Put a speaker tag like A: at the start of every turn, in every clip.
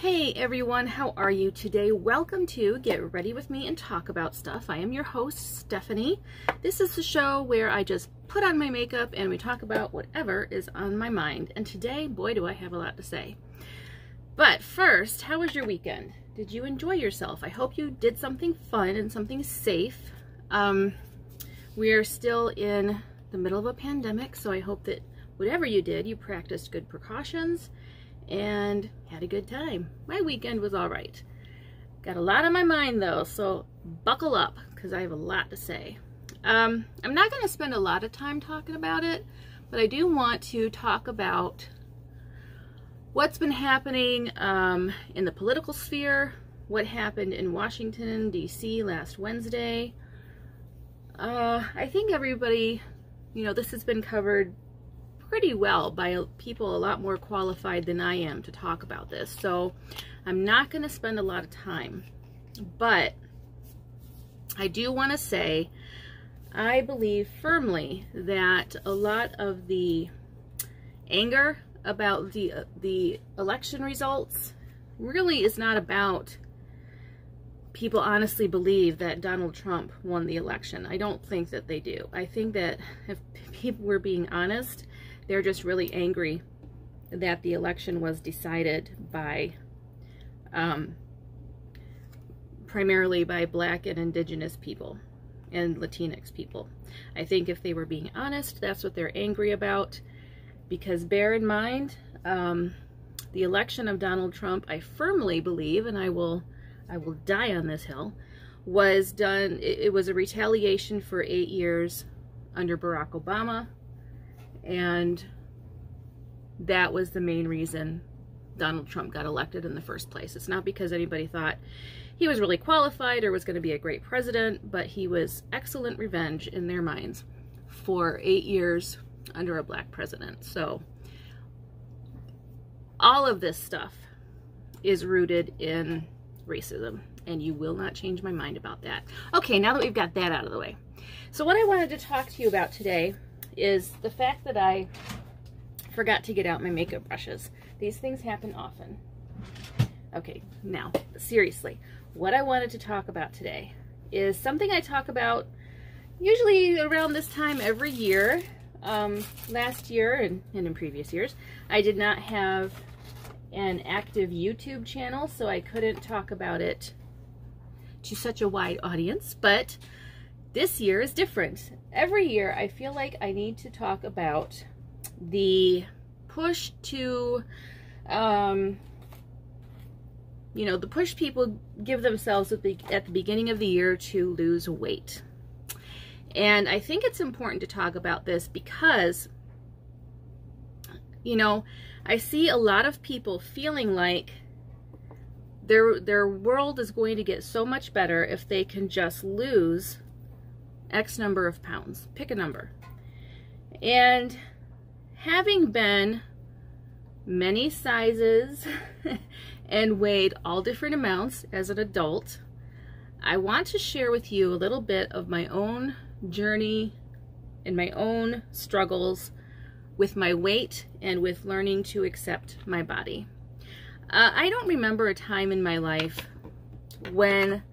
A: Hey everyone, how are you today? Welcome to Get Ready With Me and Talk About Stuff. I am your host, Stephanie. This is the show where I just put on my makeup and we talk about whatever is on my mind. And today, boy, do I have a lot to say. But first, how was your weekend? Did you enjoy yourself? I hope you did something fun and something safe. We are still in the middle of a pandemic, so I hope that whatever you did, you practiced good precautions and had a good time. My weekend was all right. Got a lot on my mind though, so buckle up because I have a lot to say. I'm not going to spend a lot of time talking about it, but I do want to talk about what's been happening in the political sphere, what happened in Washington, D.C. last Wednesday. I think everybody, this has been covered pretty well by people a lot more qualified than I am to talk about this. So I'm not going to spend a lot of time, but I do want to say I believe firmly that a lot of the anger about the election results really is not about people honestly believe that Donald Trump won the election. I don't think that they do. I think that if people were being honest, they're just really angry that the election was decided by, primarily by Black and Indigenous people and Latinx people. I think if they were being honest, that's what they're angry about. Because bear in mind, the election of Donald Trump, I firmly believe, and I will die on this hill, was done, it was a retaliation for 8 years under Barack Obama. And that was the main reason Donald Trump got elected in the first place. It's not because anybody thought he was really qualified or was going to be a great president, but he was excellent revenge in their minds for 8 years under a Black president. So all of this stuff is rooted in racism, and you will not change my mind about that. Okay, now that we've got that out of the way. So what I wanted to talk to you about today is the fact that I forgot to get out my makeup brushes. These things happen often. Okay, now, seriously, what I wanted to talk about today is something I talk about usually around this time every year. Last year and in previous years, I did not have an active YouTube channel, so I couldn't talk about it to such a wide audience, but this year is different. Every year I feel like I need to talk about the push to, the push people give themselves at the beginning of the year to lose weight. And I think it's important to talk about this because, I see a lot of people feeling like their world is going to get so much better if they can just lose X number of pounds. Pick a number. And having been many sizes and weighed all different amounts as an adult, I want to share with you a little bit of my own journey and my own struggles with my weight and with learning to accept my body. I don't remember a time in my life when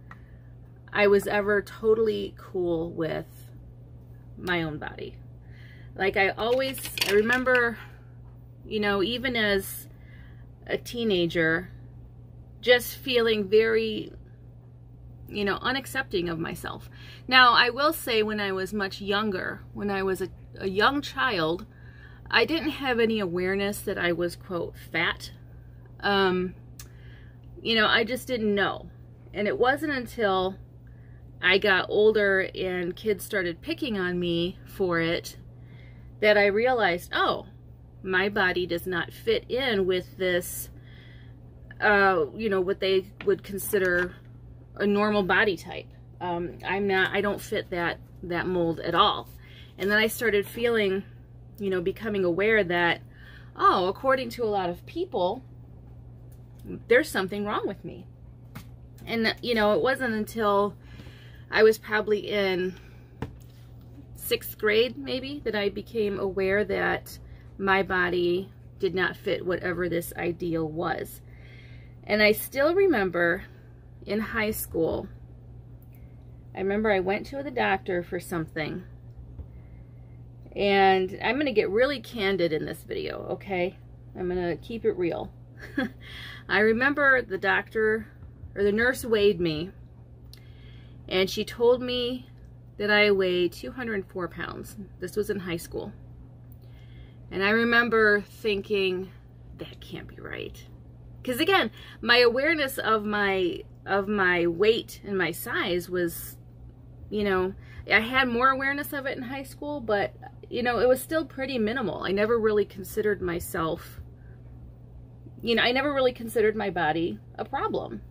A: I was ever totally cool with my own body. Like I remember, even as a teenager, just feeling very, unaccepting of myself. Now, I will say when I was much younger, when I was a young child, I didn't have any awareness that I was, quote, fat. I just didn't know. And it wasn't until I got older and kids started picking on me for it that I realized, oh, my body does not fit in with this, what they would consider a normal body type. I don't fit that mold at all. And then I started feeling, becoming aware that, oh, according to a lot of people, there's something wrong with me. And, it wasn't until I was probably in 6th grade, maybe, that I became aware that my body did not fit whatever this ideal was. And I still remember in high school, I remember I went to the doctor for something. And I'm going to get really candid in this video, okay? I'm going to keep it real. I remember the doctor, or the nurse weighed me, and she told me that I weighed 204 pounds. This was in high school. And I remember thinking, that can't be right. Because again, my awareness of my weight and my size was, you know, I had more awareness of it in high school, but, you know, it was still pretty minimal. I never really considered myself, you know, I never really considered my body a problem.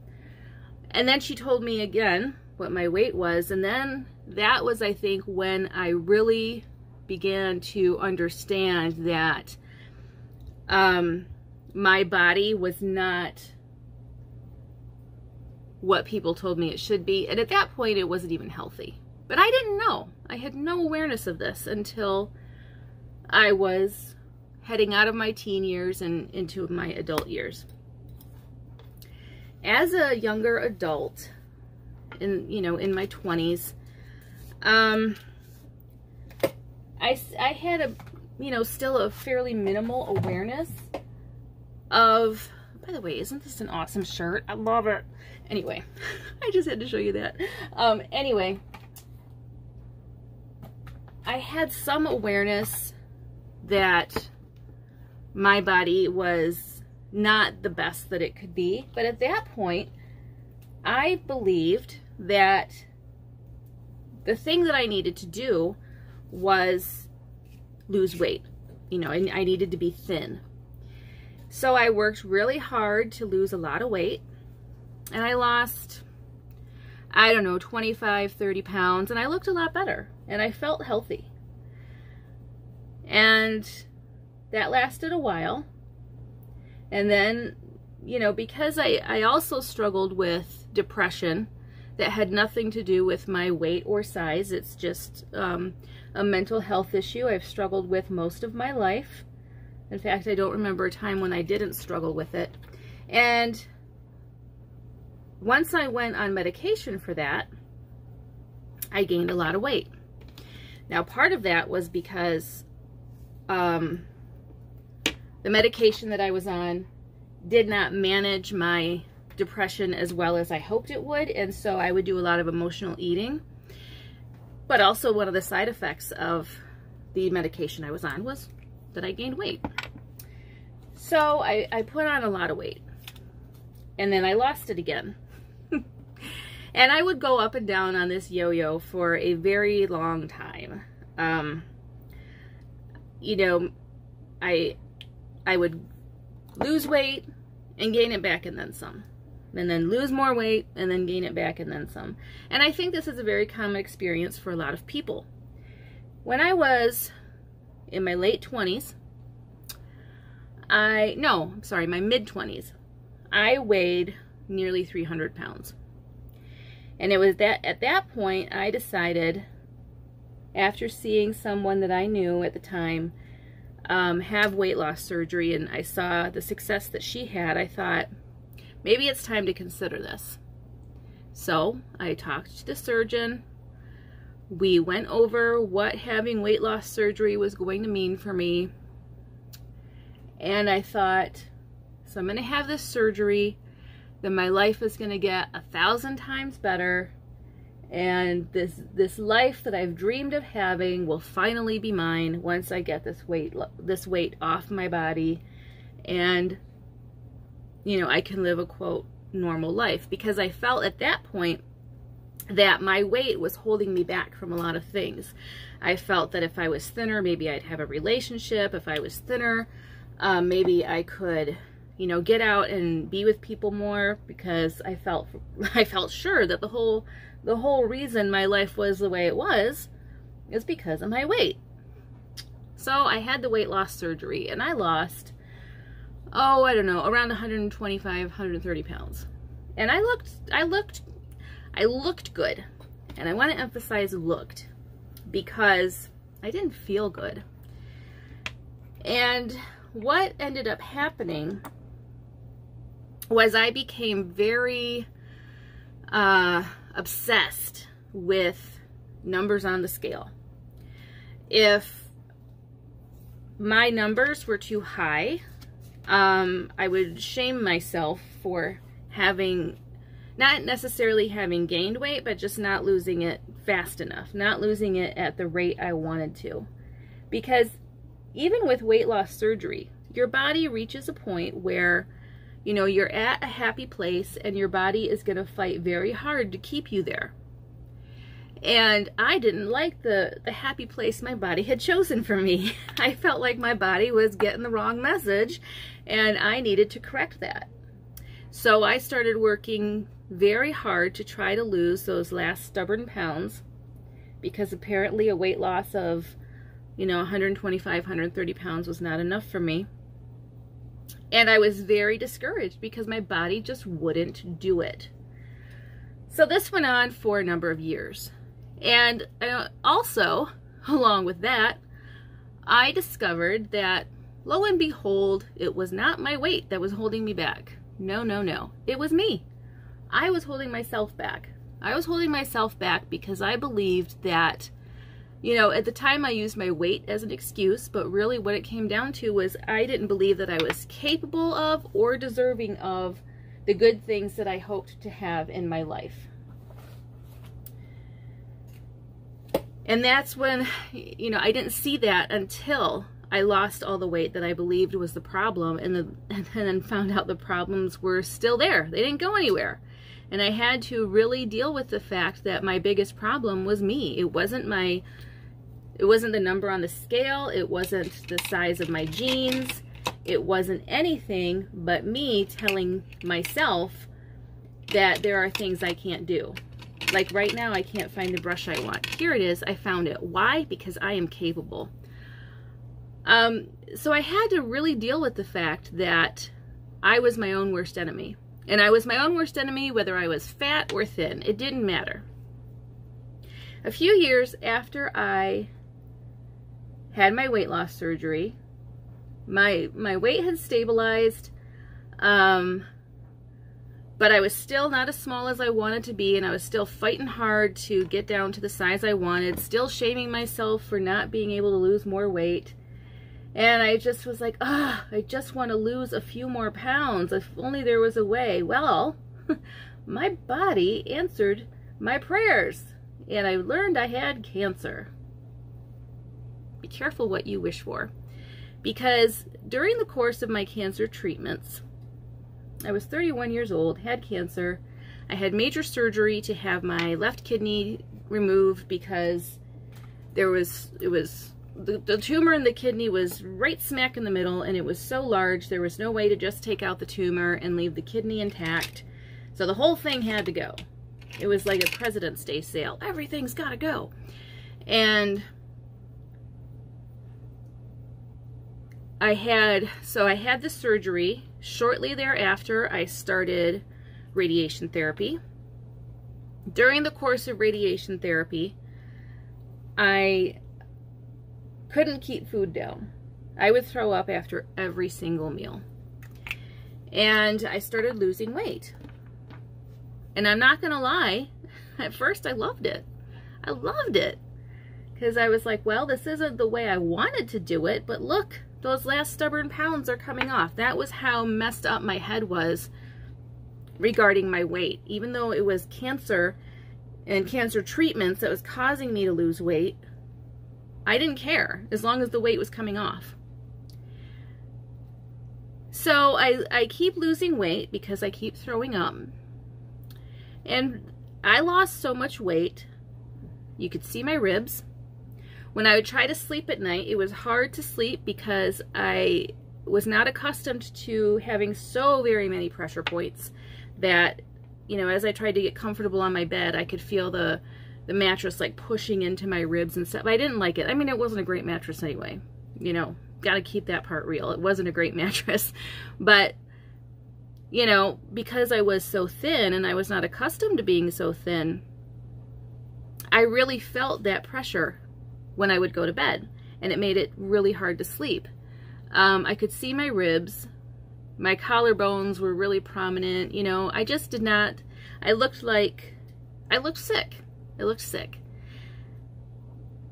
A: And then she told me again what my weight was, and then that was, I think, when I really began to understand that my body was not what people told me it should be. And at that point, it wasn't even healthy. But I didn't know. I had no awareness of this until I was heading out of my teen years and into my adult years. As a younger adult, in my 20s, I had still a fairly minimal awareness of, by the way, isn't this an awesome shirt? I love it. Anyway, I just had to show you that. Anyway, I had some awareness that my body was not the best that it could be. But at that point, I believed that the thing that I needed to do was lose weight. You know, I needed to be thin. So I worked really hard to lose a lot of weight. And I lost, I don't know, 25, 30 pounds. And I looked a lot better. And I felt healthy. And that lasted a while. And then, you know, because I also struggled with depression that had nothing to do with my weight or size. It's just a mental health issue I've struggled with most of my life. In fact, I don't remember a time when I didn't struggle with it. And once I went on medication for that, I gained a lot of weight. Now, part of that was because the medication that I was on did not manage my depression as well as I hoped it would, and so I would do a lot of emotional eating. But also one of the side effects of the medication I was on was that I gained weight. So I put on a lot of weight, and then I lost it again. And I would go up and down on this yo-yo for a very long time. You know, I would lose weight and gain it back and then some. And then lose more weight and then gain it back and then some. And I think this is a very common experience for a lot of people. When I was in my late 20s, my mid-20s, I weighed nearly 300 pounds. And it was at that point I decided, after seeing someone that I knew at the time have weight loss surgery, and I saw the success that she had, I thought, maybe it's time to consider this. So I talked to the surgeon. We went over what having weight loss surgery was going to mean for me. And I thought, so I'm going to have this surgery, then my life is going to get 1,000 times better. And this life that I've dreamed of having will finally be mine once I get this weight off my body, and, you know, I can live a, quote, normal life. Because I felt at that point that my weight was holding me back from a lot of things. I felt that if I was thinner, maybe I'd have a relationship. If I was thinner, maybe I could, you know, get out and be with people more, because I felt sure that the whole reason my life was the way it was is because of my weight. So I had the weight loss surgery, and I lost, oh, I don't know, around 125, 130 pounds. And I looked good. And I want to emphasize looked, because I didn't feel good. And what ended up happening was I became very obsessed with numbers on the scale. If my numbers were too high, I would shame myself for not necessarily having gained weight, but just not losing it fast enough, not losing it at the rate I wanted to. Because even with weight loss surgery, your body reaches a point where, you know, you're at a happy place and your body is going to fight very hard to keep you there. And I didn't like the happy place my body had chosen for me. I felt like my body was getting the wrong message and I needed to correct that. So I started working very hard to try to lose those last stubborn pounds, because apparently a weight loss of, you know, 125, 130 pounds was not enough for me. And I was very discouraged because my body just wouldn't do it. So this went on for a number of years. And also, along with that, I discovered that, lo and behold, it was not my weight that was holding me back. No, no, no. It was me. I was holding myself back. I was holding myself back because I believed that, you know, at the time I used my weight as an excuse, but really what it came down to was I didn't believe that I was capable of or deserving of the good things that I hoped to have in my life. And that's when, you know, I didn't see that until I lost all the weight that I believed was the problem, and then found out the problems were still there. They didn't go anywhere. And I had to really deal with the fact that my biggest problem was me. It wasn't the number on the scale. It wasn't the size of my jeans. It wasn't anything but me telling myself that there are things I can't do. Like right now, I can't find the brush I want. Here it is. I found it. Why? Because I am capable. So I had to really deal with the fact that I was my own worst enemy. And I was my own worst enemy whether I was fat or thin. It didn't matter. A few years after I had my weight loss surgery, my weight had stabilized, but I was still not as small as I wanted to be, and I was still fighting hard to get down to the size I wanted, still shaming myself for not being able to lose more weight. And I just was like, I just want to lose a few more pounds. If only there was a way. Well, my body answered my prayers, and I learned I had cancer. Be careful what you wish for, because during the course of my cancer treatments, I was 31 years old, had cancer. I had major surgery to have my left kidney removed because the tumor in the kidney was right smack in the middle, and it was so large there was no way to just take out the tumor and leave the kidney intact. So the whole thing had to go. It was like a President's Day sale. Everything's got to go. And I had the surgery. Shortly thereafter, I started radiation therapy. During the course of radiation therapy, I couldn't keep food down. I would throw up after every single meal. And I started losing weight. And I'm not gonna lie, at first I loved it. I loved it. Because I was like, well, this isn't the way I wanted to do it, but look, those last stubborn pounds are coming off. That was how messed up my head was regarding my weight. Even though it was cancer and cancer treatments that was causing me to lose weight, I didn't care as long as the weight was coming off. So I keep losing weight because I keep throwing up. And I lost so much weight, you could see my ribs. When I would try to sleep at night, it was hard to sleep because I was not accustomed to having so very many pressure points that, you know, as I tried to get comfortable on my bed, I could feel the mattress like pushing into my ribs and stuff. I didn't like it. I mean, it wasn't a great mattress anyway. You know, got to keep that part real. It wasn't a great mattress. But, you know, because I was so thin and I was not accustomed to being so thin, I really felt that pressure when I would go to bed, and it made it really hard to sleep. I could see my ribs, My collarbones were really prominent. You know, I just did not, I looked sick. I looked sick.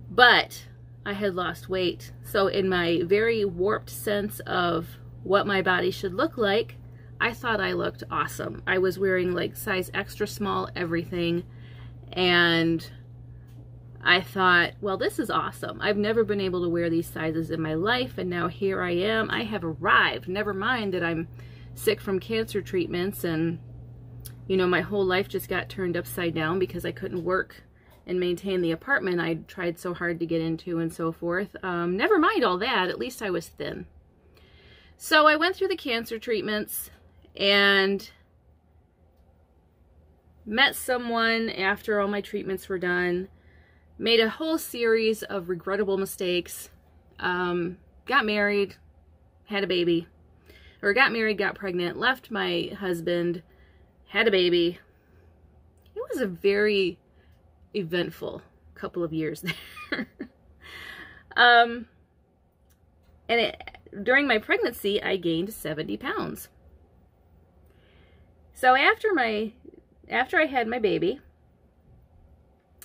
A: But I had lost weight. So in my very warped sense of what my body should look like, I thought I looked awesome. I was wearing like size extra small everything, and I thought, well, this is awesome. I've never been able to wear these sizes in my life, and now here I am. I have arrived. Never mind that I'm sick from cancer treatments, and you know, my whole life just got turned upside down because I couldn't work and maintain the apartment I tried so hard to get into and so forth. Never mind all that. At least I was thin. So I went through the cancer treatments and met someone after all my treatments were done, made a whole series of regrettable mistakes, got married, had a baby, or got married, got pregnant, left my husband, had a baby. It was a very eventful couple of years there. During my pregnancy, I gained 70 pounds. So after I had my baby,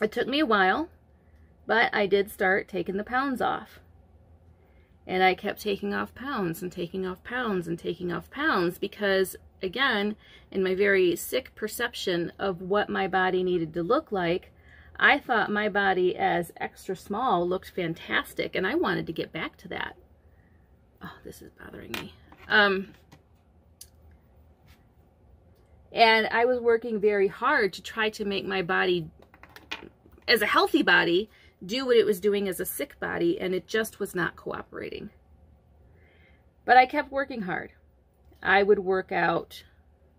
A: it took me a while, but I did start taking the pounds off. And I kept taking off pounds and taking off pounds and taking off pounds because, again, in my very sick perception of what my body needed to look like, I thought my body as extra small looked fantastic, and I wanted to get back to that. Oh, this is bothering me. And I was working very hard to try to make my body, as a healthy body, do what it was doing as a sick body, and it just was not cooperating. But I kept working hard. I would work out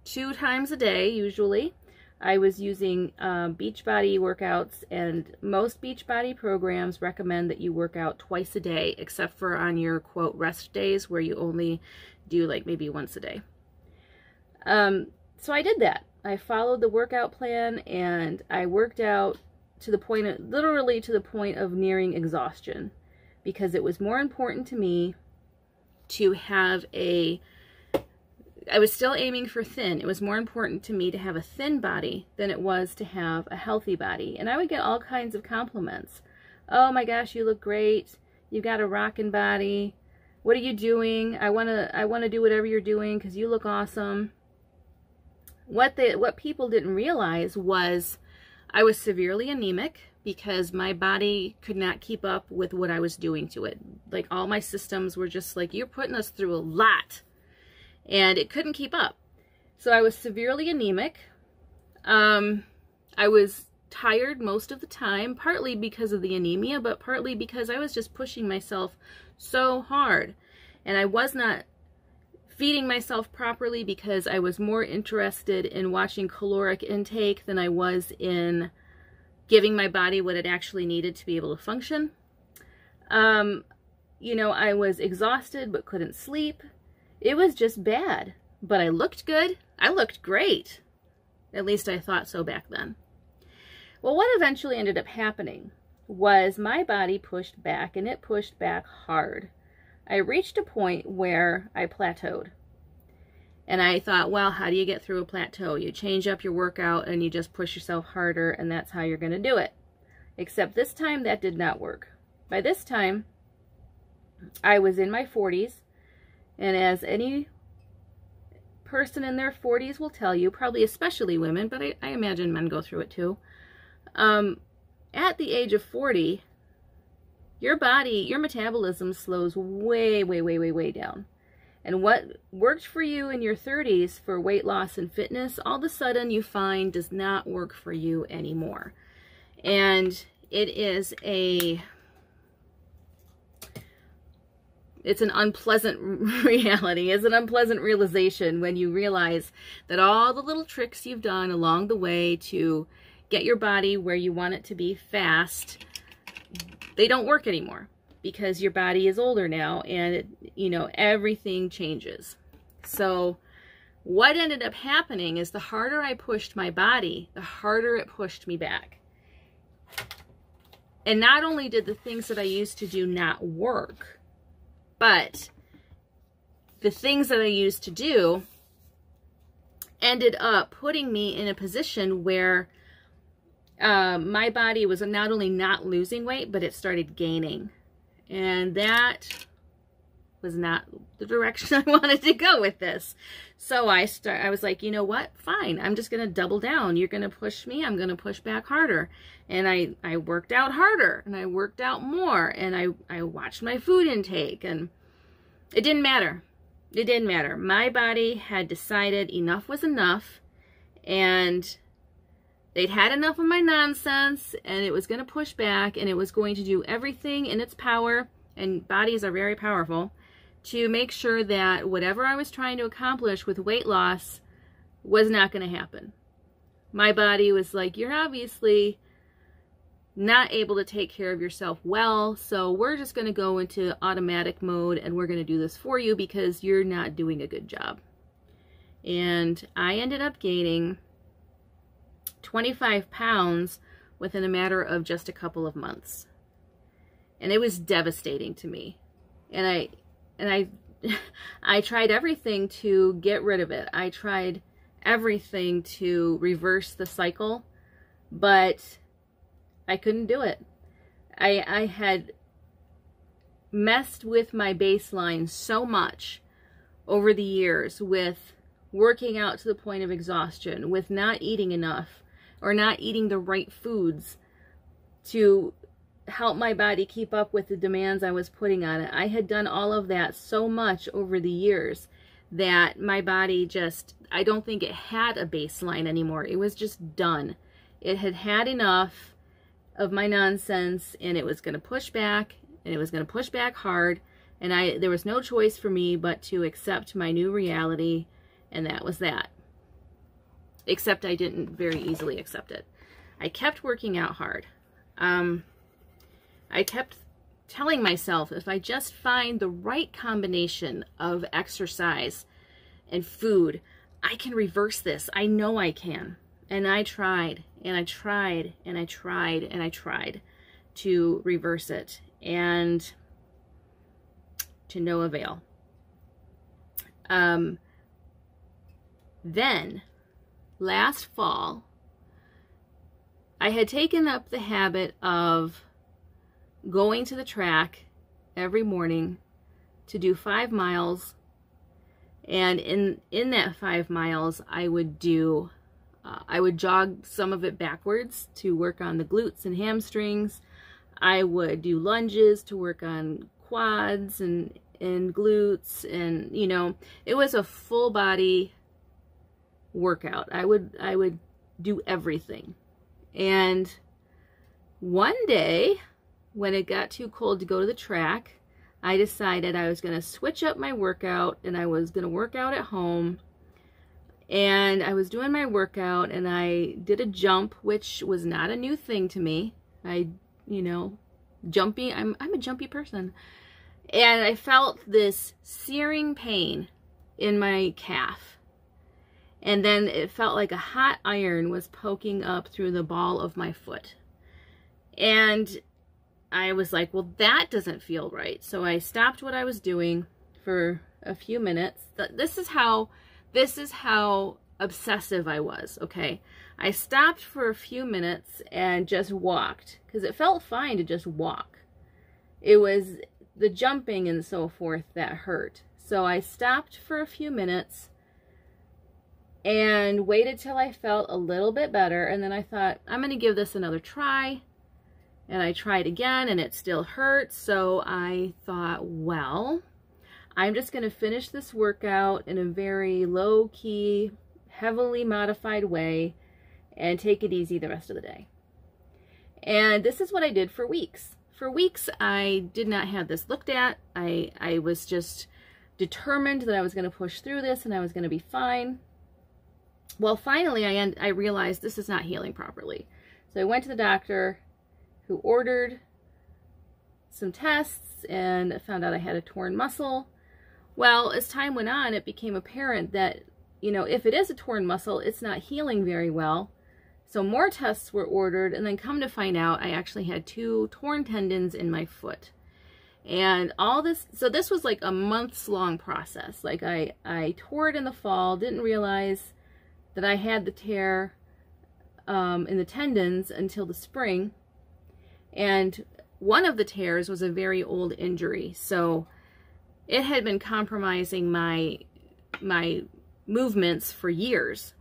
A: 2 times a day, usually. I was using Beachbody workouts, and most Beachbody programs recommend that you work out twice a day, except for on your, quote, rest days, where you only do like maybe once a day. So I did that. I followed the workout plan, and I worked out to the point of, literally to the point of nearing exhaustion, because it was more important to me to have I was still aiming for thin. It was more important to me to have a thin body than it was to have a healthy body. And I would get all kinds of compliments. Oh my gosh, you look great. You've got a rockin' body. What are you doing? I want to do whatever you're doing because you look awesome. What people didn't realize was I was severely anemic because my body could not keep up with what I was doing to it. Like, all my systems were just like, you're putting us through a lot. And it couldn't keep up. So I was severely anemic. I was tired most of the time, partly because of the anemia, but partly because I was just pushing myself so hard. And I was not feeding myself properly because I was more interested in watching caloric intake than I was in giving my body what it actually needed to be able to function. You know, I was exhausted but couldn't sleep. It was just bad, but I looked good. I looked great. At least I thought so back then. Well, what eventually ended up happening was my body pushed back, and it pushed back hard. I reached a point where I plateaued. And I thought, well, how do you get through a plateau? You change up your workout and you just push yourself harder, and that's how you're going to do it. Except this time that did not work. By this time, I was in my 40s. And as any person in their 40s will tell you, probably especially women, but I imagine men go through it too. At the age of 40, your body, your metabolism slows way, way, way, way, way down. And what worked for you in your 30s for weight loss and fitness, all of a sudden you find does not work for you anymore. And it is it's an unpleasant reality. It's an unpleasant realization when you realize that all the little tricks you've done along the way to get your body where you want it to be fast, they don't work anymore because your body is older now, and you know, everything changes. So what ended up happening is the harder I pushed my body, the harder it pushed me back. And not only did the things that I used to do not work, but the things that I used to do ended up putting me in a position where my body was not only not losing weight, but it started gaining. And that was not the direction I wanted to go with this. So I was like, you know what? Fine. I'm just going to double down. You're going to push me. I'm going to push back harder. And I worked out harder, and I worked out more, and I watched my food intake, and it didn't matter. It didn't matter. My body had decided enough was enough, and they'd had enough of my nonsense, and it was going to push back, and it was going to do everything in its power, and bodies are very powerful, to make sure that whatever I was trying to accomplish with weight loss was not going to happen. My body was like, you're obviously not able to take care of yourself well, so we're just going to go into automatic mode, and we're going to do this for you because you're not doing a good job. And I ended up gaining 25 pounds within a matter of just a couple of months. And it was devastating to me. And I tried everything to get rid of it. I tried everything to reverse the cycle, but I couldn't do it. I had messed with my baseline so much over the years with working out to the point of exhaustion, with not eating enough or not eating the right foods to help my body keep up with the demands I was putting on it. I had done all of that so much over the years that my body just, I don't think it had a baseline anymore. It was just done. It had had enough of my nonsense, and it was going to push back, and it was going to push back hard, and there was no choice for me but to accept my new reality, and that was that. Except I didn't very easily accept it. I kept working out hard. I kept telling myself, if I just find the right combination of exercise and food, I can reverse this. I know I can. And I tried, and I tried, and I tried, and I tried to reverse it, and to no avail. Then, last fall, I had taken up the habit of going to the track every morning to do 5 miles, and in that 5 miles I would do I would jog some of it backwards to work on the glutes and hamstrings. I would do lunges to work on quads and glutes, and you know, it was a full body workout. I would do everything. And one day, when it got too cold to go to the track, I decided I was going to switch up my workout, and I was going to work out at home. And I was doing my workout, and I did a jump, which was not a new thing to me. Jumping, I'm a jumpy person. And I felt this searing pain in my calf. And then it felt like a hot iron was poking up through the ball of my foot. And I was like, well, that doesn't feel right. So I stopped what I was doing for a few minutes. This is how obsessive I was, okay? I stopped for a few minutes and just walked, because it felt fine to just walk. It was the jumping and so forth that hurt. So I stopped for a few minutes and waited till I felt a little bit better, and then I thought, I'm going to give this another try. And I tried again, and it still hurt. So I thought, well, I'm just going to finish this workout in a very low-key, heavily modified way and take it easy the rest of the day. And this is what I did for weeks. For weeks, I did not have this looked at. I was just determined that I was going to push through this and I was going to be fine. Well, finally, I realized this is not healing properly. So I went to the doctor, who ordered some tests, and found out I had a torn muscle. Well, as time went on, it became apparent that, you know, if it is a torn muscle, it's not healing very well. So more tests were ordered, and then come to find out, I actually had 2 torn tendons in my foot. And all this, so this was like a months long process. Like I tore it in the fall, didn't realize that I had the tear in the tendons until the spring. And one of the tears was a very old injury. So it had been compromising my movements for years.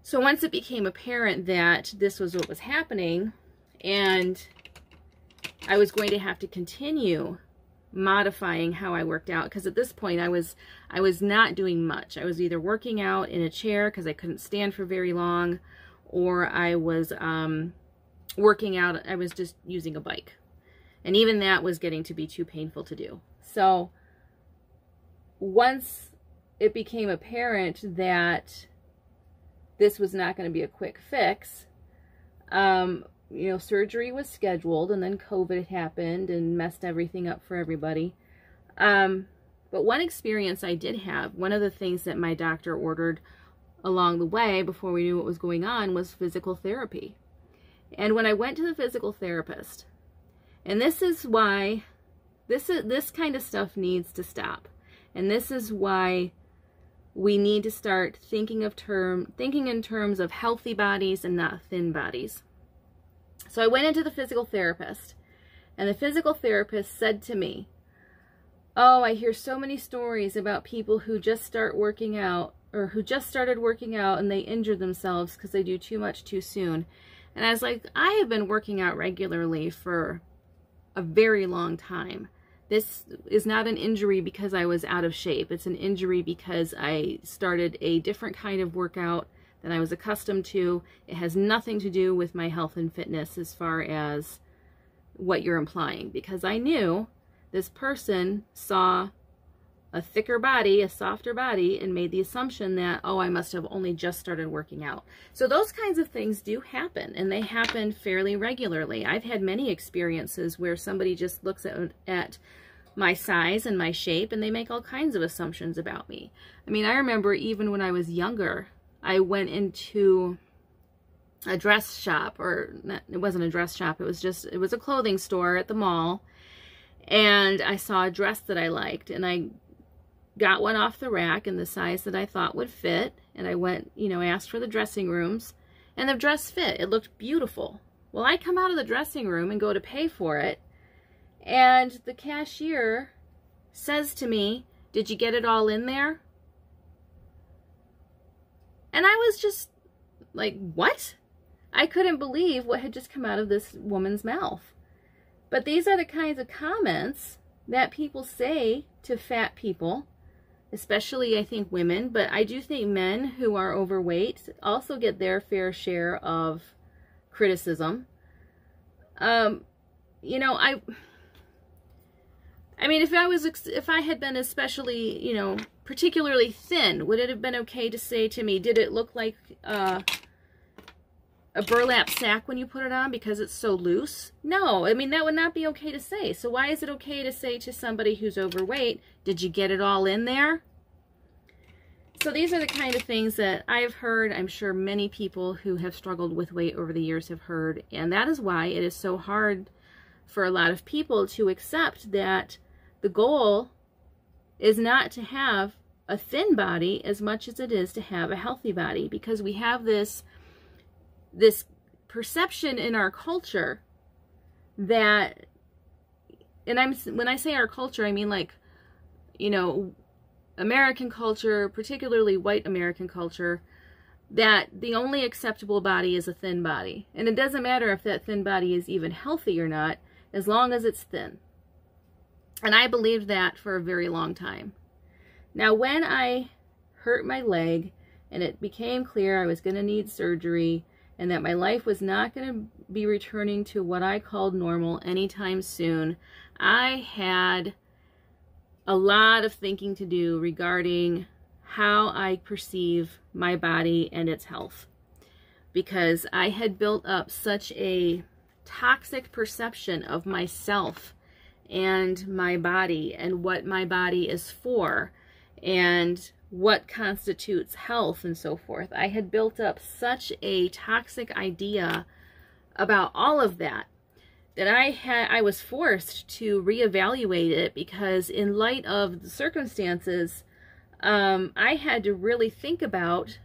A: So once it became apparent that this was what was happening, and I was going to have to continue modifying how I worked out, because at this point I was not doing much. I was either working out in a chair because I couldn't stand for very long, or I was working out, I was just using a bike. And even that was getting to be too painful to do. So once it became apparent that this was not going to be a quick fix, you know, surgery was scheduled, and then COVID happened and messed everything up for everybody. But one experience I did have, one of the things that my doctor ordered along the way before we knew what was going on, was physical therapy. And when I went to the physical therapist, and this is why this kind of stuff needs to stop. And this is why we need to start thinking in terms of healthy bodies and not thin bodies. So I went into the physical therapist, and the physical therapist said to me, "Oh, I hear so many stories about people who just start working out, or who just started working out and they injure themselves because they do too much too soon." And I was like, I have been working out regularly for a very long time. This is not an injury because I was out of shape. It's an injury because I started a different kind of workout than I was accustomed to. It has nothing to do with my health and fitness as far as what you're implying, because I knew this person saw a thicker body, a softer body, and made the assumption that, oh, I must have only just started working out. So those kinds of things do happen, and they happen fairly regularly. I've had many experiences where somebody just looks at my size and my shape, and they make all kinds of assumptions about me. I mean, I remember even when I was younger, I went into a dress shop, or not, it wasn't a dress shop, it was a clothing store at the mall, and I saw a dress that I liked, and I got one off the rack in the size that I thought would fit, and I went, you know, asked for the dressing rooms, and the dress fit. It looked beautiful. Well, I come out of the dressing room and go to pay for it, and the cashier says to me, "Did you get it all in there?" And I was just like, what? I couldn't believe what had just come out of this woman's mouth. But these are the kinds of comments that people say to fat people, especially I think women, but I do think men who are overweight also get their fair share of criticism. You know, I mean, if I had been especially, you know, particularly thin, would it have been okay to say to me, did it look like a burlap sack when you put it on because it's so loose? No, I mean, that would not be okay to say. So why is it okay to say to somebody who's overweight, did you get it all in there? So these are the kind of things that I've heard. I'm sure many people who have struggled with weight over the years have heard. And that is why it is so hard for a lot of people to accept that the goal is not to have a thin body as much as it is to have a healthy body, because we have this perception in our culture that, and when I say our culture, I mean, like, you know, American culture, particularly white American culture, that the only acceptable body is a thin body. And it doesn't matter if that thin body is even healthy or not, as long as it's thin. And I believed that for a very long time. Now, when I hurt my leg and it became clear I was going to need surgery and that my life was not going to be returning to what I called normal anytime soon, I had a lot of thinking to do regarding how I perceive my body and its health, because I had built up such a toxic perception of myself and my body and what my body is for and what constitutes health and so forth. I had built up such a toxic idea about all of that that I was forced to reevaluate it, because in light of the circumstances, I had to really think about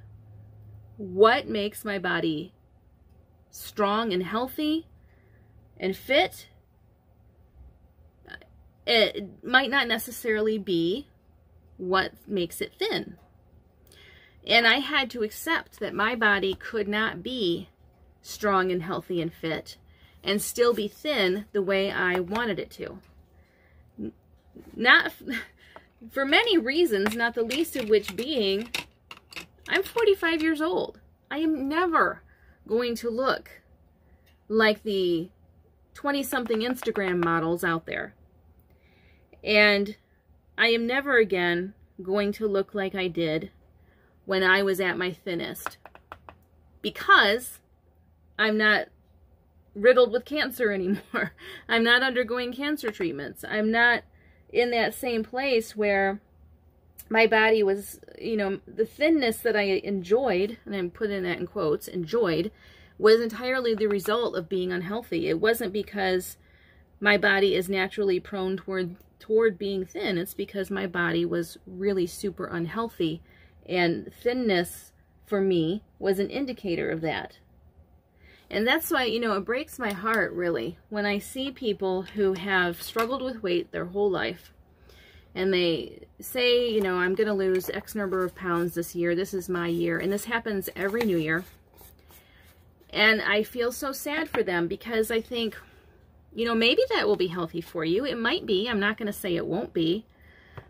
A: what makes my body strong and healthy and fit. It might not necessarily be what makes it thin. And I had to accept that my body could not be strong and healthy and fit and still be thin the way I wanted it to. Not for many reasons, not the least of which being, I'm 45 years old. I am never going to look like the 20-something Instagram models out there. And I am never again going to look like I did when I was at my thinnest, because I'm not riddled with cancer anymore. I'm not undergoing cancer treatments. I'm not in that same place where my body was, you know, the thinness that I enjoyed, and I'm putting that in quotes, enjoyed, was entirely the result of being unhealthy. It wasn't because my body is naturally prone toward being thin. It's because my body was really super unhealthy, and thinness for me was an indicator of that. And that's why, you know, it breaks my heart really when I see people who have struggled with weight their whole life, and they say, you know, I'm going to lose X number of pounds this year. This is my year. And this happens every New Year. And I feel so sad for them, because I think, you know, maybe that will be healthy for you. It might be. I'm not going to say it won't be.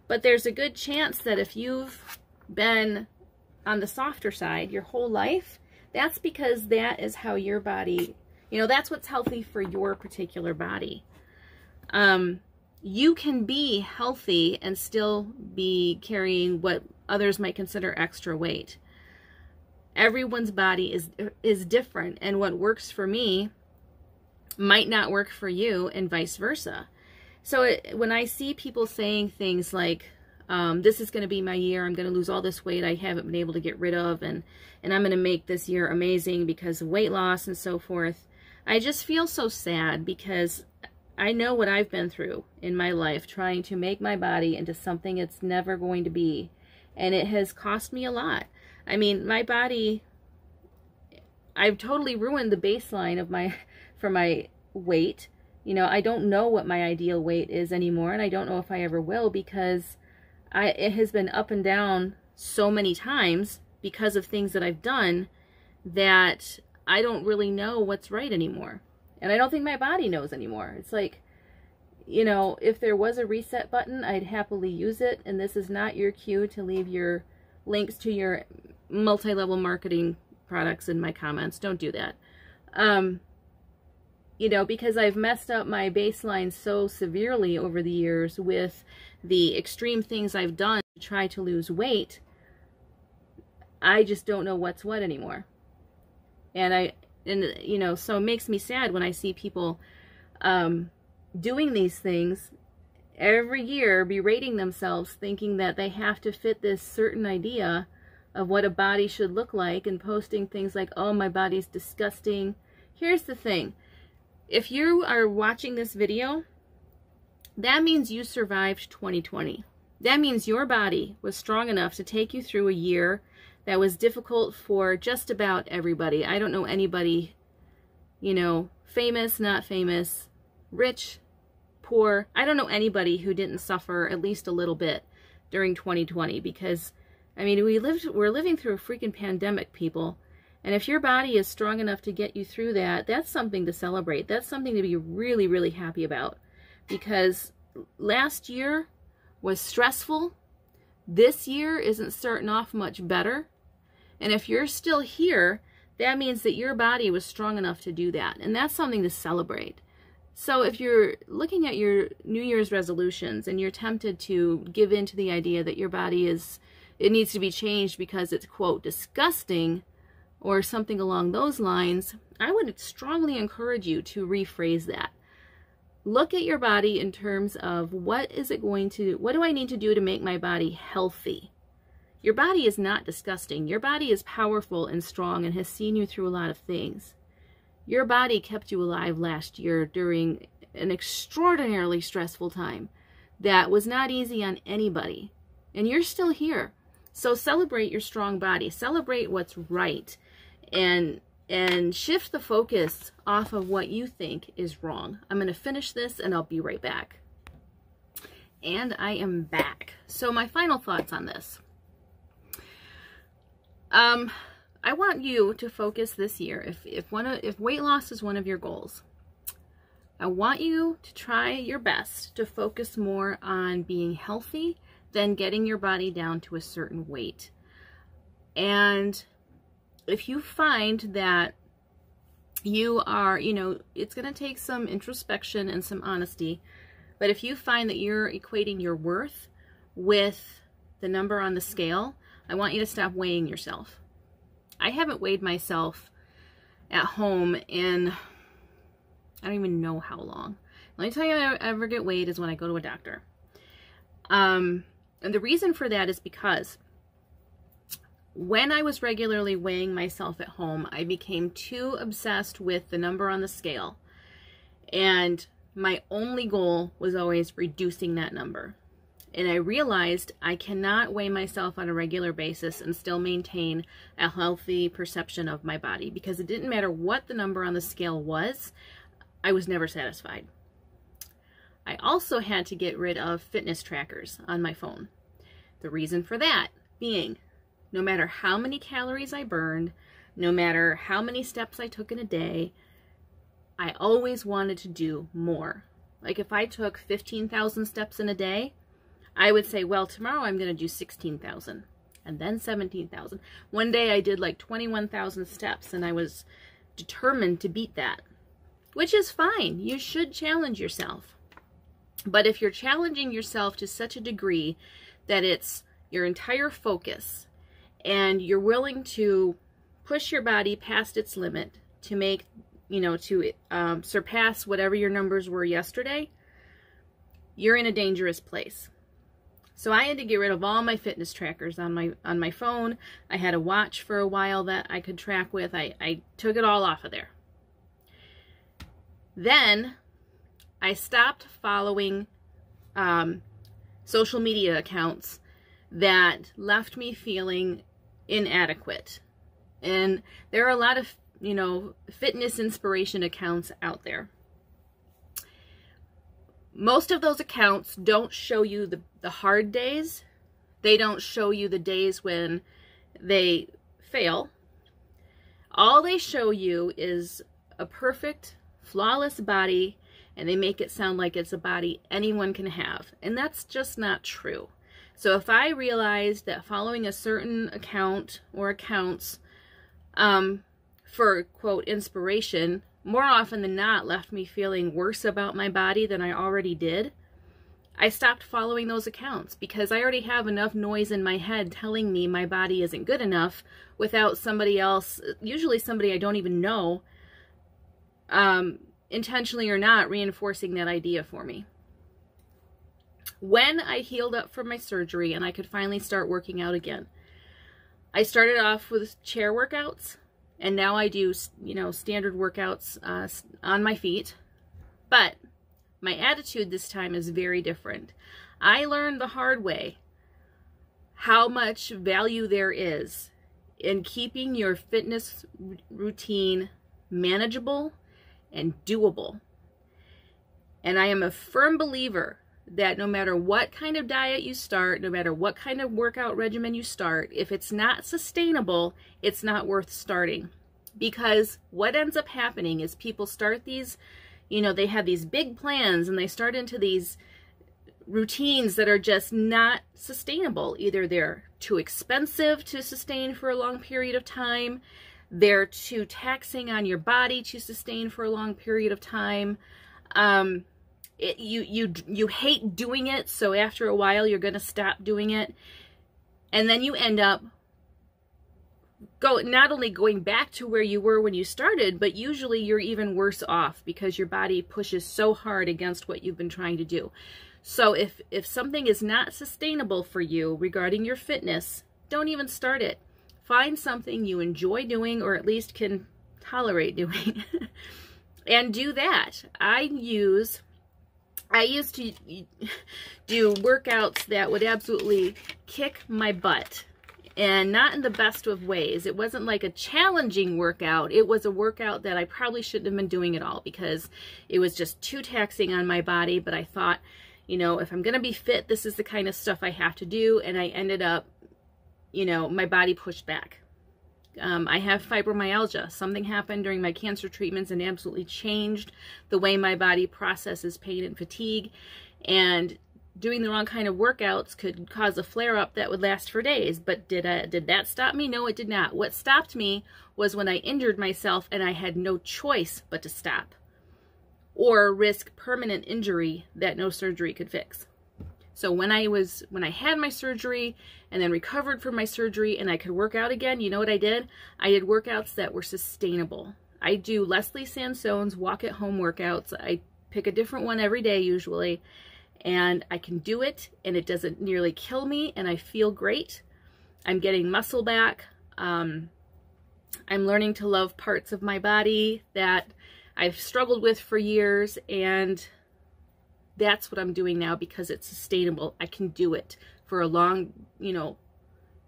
A: But there's a good chance that if you've been on the softer side your whole life, that's because that is how your body, you know, that's what's healthy for your particular body. You can be healthy and still be carrying what others might consider extra weight. Everyone's body is different, and what works for me might not work for you, and vice versa. So when I see people saying things like, this is going to be my year, I'm going to lose all this weight I haven't been able to get rid of, and I'm going to make this year amazing because of weight loss and so forth, I just feel so sad, because I know what I've been through in my life trying to make my body into something it's never going to be, and it has cost me a lot. I mean, my body, I've totally ruined the baseline of for my weight. You know, I don't know what my ideal weight is anymore, and I don't know if I ever will, because it has been up and down so many times because of things that I've done that I don't really know what's right anymore. And I don't think my body knows anymore. It's like, you know, if there was a reset button, I'd happily use it. And this is not your cue to leave your links to your multi-level marketing products in my comments. Don't do that. You know, because I've messed up my baseline so severely over the years with the extreme things I've done to try to lose weight, I just don't know what's what anymore. And you know, so it makes me sad when I see people doing these things every year, berating themselves, thinking that they have to fit this certain idea of what a body should look like, and posting things like, oh, my body's disgusting. Here's the thing. If you are watching this video, that means you survived 2020. That means your body was strong enough to take you through a year that was difficult for just about everybody. I don't know anybody, you know, famous, not famous, rich, poor. I don't know anybody who didn't suffer at least a little bit during 2020, because, I mean, we're living through a freaking pandemic, people. And if your body is strong enough to get you through that, that's something to celebrate. That's something to be really, really happy about. Because last year was stressful. This year isn't starting off much better. And if you're still here, that means that your body was strong enough to do that. And that's something to celebrate. So if you're looking at your New Year's resolutions and you're tempted to give in to the idea that your body it needs to be changed because it's, quote, disgusting, or something along those lines, I would strongly encourage you to rephrase that. Look at your body in terms of what do I need to do to make my body healthy? Your body is not disgusting. Your body is powerful and strong and has seen you through a lot of things. Your body kept you alive last year during an extraordinarily stressful time that was not easy on anybody. And you're still here. So celebrate your strong body. Celebrate what's right. And shift the focus off of what you think is wrong. I'm going to finish this and I'll be right back. And I am back. So my final thoughts on this. I want you to focus this year. If weight loss is one of your goals, I want you to try your best to focus more on being healthy than getting your body down to a certain weight. And if you find that you are, it's going to take some introspection and some honesty, but if you find that you're equating your worth with the number on the scale, I want you to stop weighing yourself. I haven't weighed myself at home in, I don't even know how long. The only time I ever get weighed is when I go to a doctor. And the reason for that is because when I was regularly weighing myself at home, I became too obsessed with the number on the scale. And my only goal was always reducing that number. And I realized I cannot weigh myself on a regular basis and still maintain a healthy perception of my body, because it didn't matter what the number on the scale was, I was never satisfied. I also had to get rid of fitness trackers on my phone. The reason for that being, no matter how many calories I burned, no matter how many steps I took in a day, I always wanted to do more. Like if I took 15,000 steps in a day, I would say, well, tomorrow I'm going to do 16,000 and then 17,000. One day I did like 21,000 steps and I was determined to beat that, which is fine. You should challenge yourself. But if you're challenging yourself to such a degree that it's your entire focus and you're willing to push your body past its limit to make, to surpass whatever your numbers were yesterday, you're in a dangerous place. So I had to get rid of all my fitness trackers on my phone. I had a watch for a while that I could track with. I took it all off of there. Then I stopped following social media accounts that left me feeling inadequate. And there are a lot of, fitness inspiration accounts out there. Most of those accounts don't show you the hard days. They don't show you the days when they fail. All they show you is a perfect, flawless body, and they make it sound like it's a body anyone can have. And that's just not true. So if I realized that following a certain account or accounts for, quote, inspiration, more often than not left me feeling worse about my body than I already did, I stopped following those accounts, because I already have enough noise in my head telling me my body isn't good enough without somebody else, usually somebody I don't even know, intentionally or not, reinforcing that idea for me. When I healed up from my surgery and I could finally start working out again, I started off with chair workouts. And now I do, standard workouts on my feet. But my attitude this time is very different. I learned the hard way how much value there is in keeping your fitness routine manageable and doable. And I am a firm believer that no matter what kind of diet you start, no matter what kind of workout regimen you start, if it's not sustainable, it's not worth starting. Because what ends up happening is people start these, they have these big plans and they start into these routines that are just not sustainable. Either they're too expensive to sustain for a long period of time, they're too taxing on your body to sustain for a long period of time. You hate doing it, so after a while you're going to stop doing it, and then you end up not only going back to where you were when you started, but usually you're even worse off because your body pushes so hard against what you've been trying to do. So if something is not sustainable for you regarding your fitness, don't even start it. Find something you enjoy doing, or at least can tolerate doing. And do that. I used to do workouts that would absolutely kick my butt, and not in the best of ways. It wasn't like a challenging workout. It was a workout that I probably shouldn't have been doing at all because it was just too taxing on my body. But I thought, you know, if I'm going to be fit, this is the kind of stuff I have to do. And I ended up, you know, my body pushed back. I have fibromyalgia. Something happened during my cancer treatments and absolutely changed the way my body processes pain and fatigue. And doing the wrong kind of workouts could cause a flare-up that would last for days. But did that stop me? No, it did not. What stopped me was when I injured myself and I had no choice but to stop or risk permanent injury that no surgery could fix. So when I had my surgery and then recovered from my surgery and I could work out again, you know what I did? I did workouts that were sustainable. I do Leslie Sansone's walk at home workouts. I pick a different one every day usually, and I can do it and it doesn't nearly kill me and I feel great. I'm getting muscle back. I'm learning to love parts of my body that I've struggled with for years, and that's what I'm doing now because it's sustainable. I can do it for a long, you know,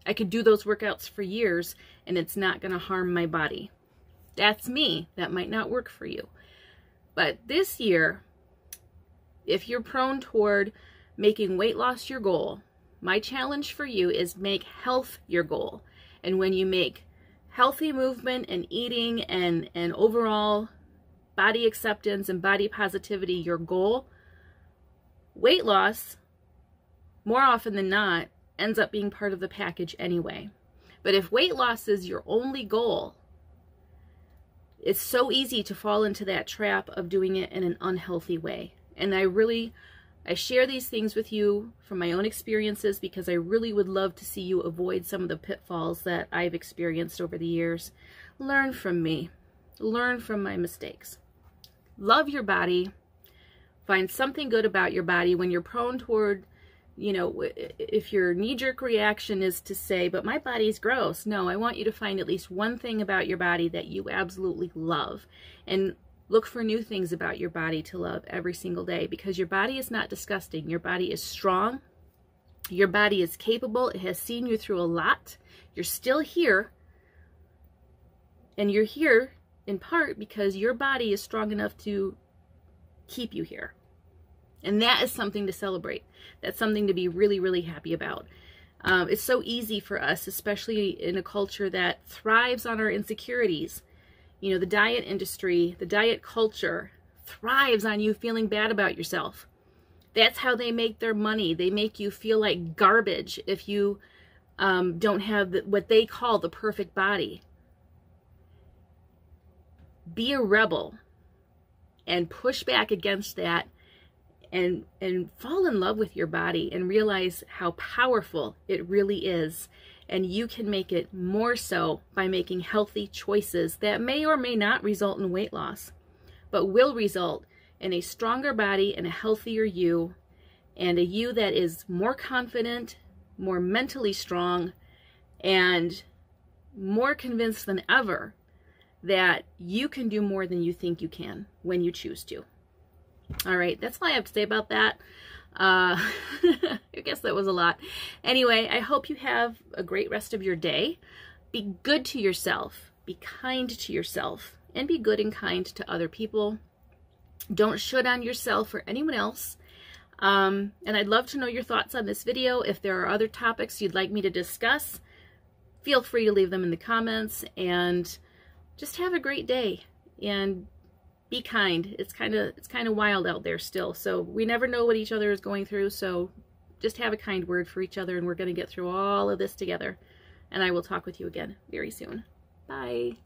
A: I could do those workouts for years and it's not going to harm my body. That's me. That might not work for you. But this year, if you're prone toward making weight loss your goal, my challenge for you is make health your goal. And when you make healthy movement and eating and overall body acceptance and body positivity your goal, weight loss, more often than not, ends up being part of the package anyway. But if weight loss is your only goal, it's so easy to fall into that trap of doing it in an unhealthy way. And I share these things with you from my own experiences because I really would love to see you avoid some of the pitfalls that I've experienced over the years. Learn from me. Learn from my mistakes. Love your body. Find something good about your body. When you're prone toward, you know, if your knee-jerk reaction is to say, but my body's gross. No, I want you to find at least one thing about your body that you absolutely love. And look for new things about your body to love every single day, because your body is not disgusting. Your body is strong. Your body is capable. It has seen you through a lot. You're still here. And you're here in part because your body is strong enough to keep you here. And that is something to celebrate. That's something to be really, really happy about. It's so easy for us, especially in a culture that thrives on our insecurities. You know, the diet industry, the diet culture thrives on you feeling bad about yourself. That's how they make their money. They make you feel like garbage if you don't have what they call the perfect body. Be a rebel and push back against that, and fall in love with your body and realize how powerful it really is. And you can make it more so by making healthy choices that may or may not result in weight loss, but will result in a stronger body and a healthier you, and a you that is more confident, more mentally strong, and more convinced than ever that you can do more than you think you can when you choose to. All right, that's all I have to say about that. I guess that was a lot. Anyway, I hope you have a great rest of your day. Be good to yourself. Be kind to yourself. And be good and kind to other people. Don't shit on yourself or anyone else. And I'd love to know your thoughts on this video. If there are other topics you'd like me to discuss, feel free to leave them in the comments. And just have a great day. And be kind. It's kind of wild out there still. So we never know what each other is going through. So just have a kind word for each other, and we're going to get through all of this together. And I will talk with you again very soon. Bye.